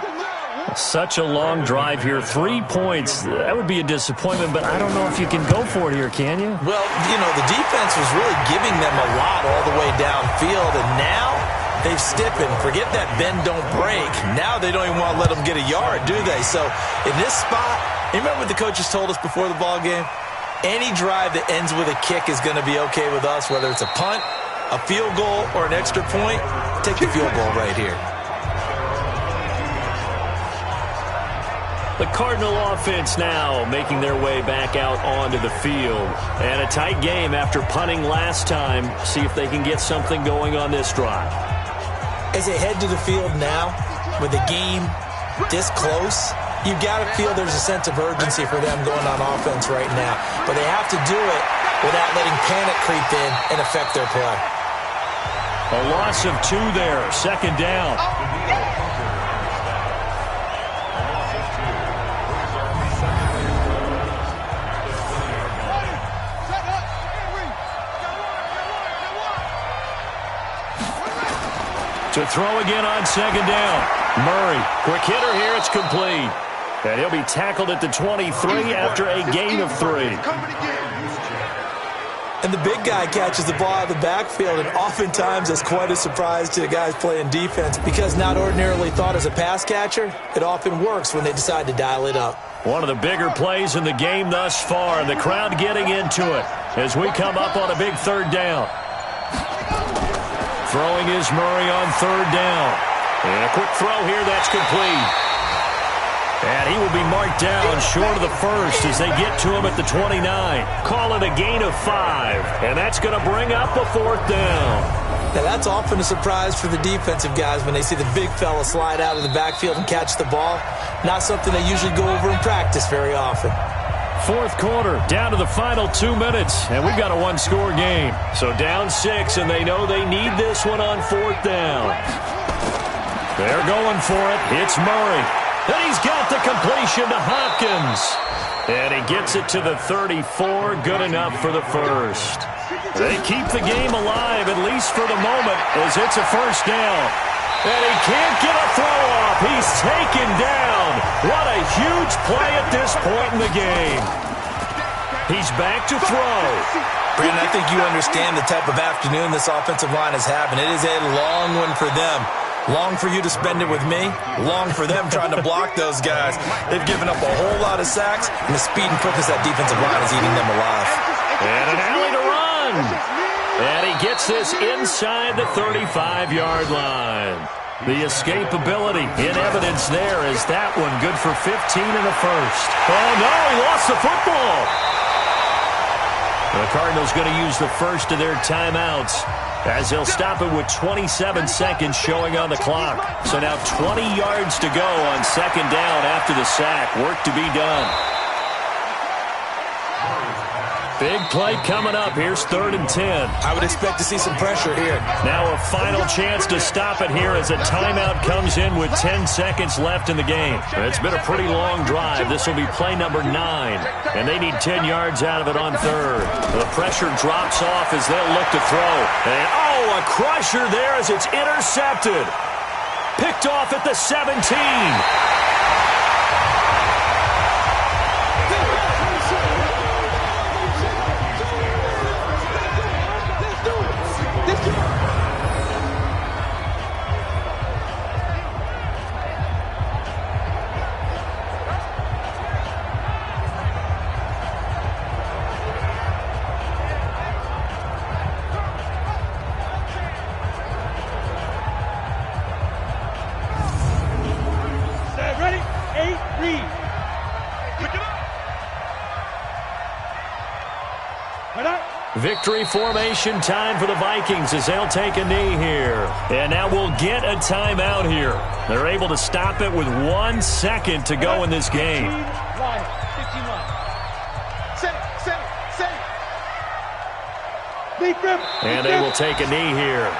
Such a long drive here. 3 points. That would be a disappointment, but I don't know if you can go for it here, can you? Well, you know, the defense was really giving them a lot all the way downfield, and now they've stiffened. Forget that bend, don't break. Now they don't even want to let them get a yard, do they? So in this spot, you remember what the coaches told us before the ball game? Any drive that ends with a kick is going to be okay with us, whether it's a punt, a field goal, or an extra point. Take the field goal right here. The Cardinal offense now making their way back out onto the field. And a tight game after punting last time. See if they can get something going on this drive. As they head to the field now, with the game this close, you've got to feel there's a sense of urgency for them going on offense right now. But they have to do it without letting panic creep in and affect their play. A loss of 2 there, second down. To throw again on second down. Murray, quick hitter here, it's complete. And he'll be tackled at the 23 after a gain of 3. And the big guy catches the ball out of the backfield, and oftentimes that's quite a surprise to the guys playing defense because not ordinarily thought as a pass catcher, it often works when they decide to dial it up. One of the bigger plays in the game thus far, and the crowd getting into it as we come up on a big third down. Throwing is Murray on third down. And a quick throw here, that's complete. And he will be marked down short of the first as they get to him at the 29. Call it a gain of 5. And that's going to bring up a fourth down. Now that's often a surprise for the defensive guys when they see the big fella slide out of the backfield and catch the ball. Not something they usually go over in practice very often. Fourth quarter, down to the final 2 minutes, and we've got a one-score game. So down 6, and they know they need this one on fourth down. They're going for it. It's Murray. And he's got the completion to Hopkins. And he gets it to the 34, good enough for the first. They keep the game alive, at least for the moment, as it's a first down. And he can't get a throw off. He's taken down. What a huge play at this point in the game. He's back to throw. Brandon, I think you understand the type of afternoon this offensive line is having. It is a long one for them. Long for you to spend it with me. Long for them trying to block those guys. They've given up a whole lot of sacks, and the speed and quickness of that defensive line is eating them alive. And an alley to run. And he gets this inside the 35-yard line. The escapability in evidence there is that one good for 15 in the first. Oh, no, he lost the football. The Cardinals going to use the first of their timeouts as they'll stop it with 27 seconds showing on the clock. So now 20 yards to go on second down after the sack. Work to be done. Big play coming up. Here's 3rd and 10. I would expect to see some pressure here. Now a final chance to stop it here as a timeout comes in with 10 seconds left in the game. It's been a pretty long drive. This will be play number 9. And they need 10 yards out of it on third. The pressure drops off as they'll look to throw. And, oh, a crusher there as it's intercepted. Picked off at the 17. Victory formation time for the Vikings as they'll take a knee here. And now we'll get a timeout here. They're able to stop it with 1 second to go in this game. 15 line. Set. And they will take a knee here.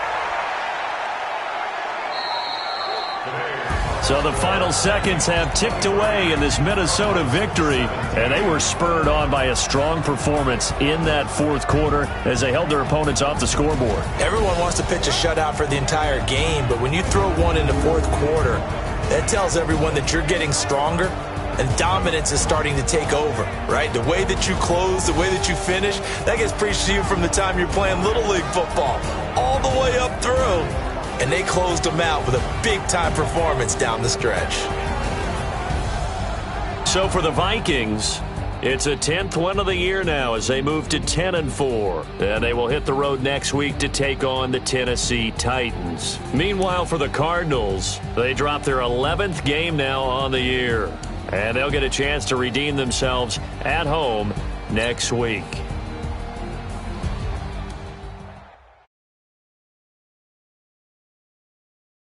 So the final seconds have ticked away in this Minnesota victory, and they were spurred on by a strong performance in that fourth quarter as they held their opponents off the scoreboard. Everyone wants to pitch a shutout for the entire game, but when you throw one in the fourth quarter, that tells everyone that you're getting stronger and dominance is starting to take over, right? The way that you close, the way that you finish, that gets preached to you from the time you're playing Little League football all the way up through. And they closed them out with a big-time performance down the stretch. So for the Vikings, it's a 10th win of the year now as they move to 10-4. And they will hit the road next week to take on the Tennessee Titans. Meanwhile, for the Cardinals, they drop their 11th game now on the year. And they'll get a chance to redeem themselves at home next week.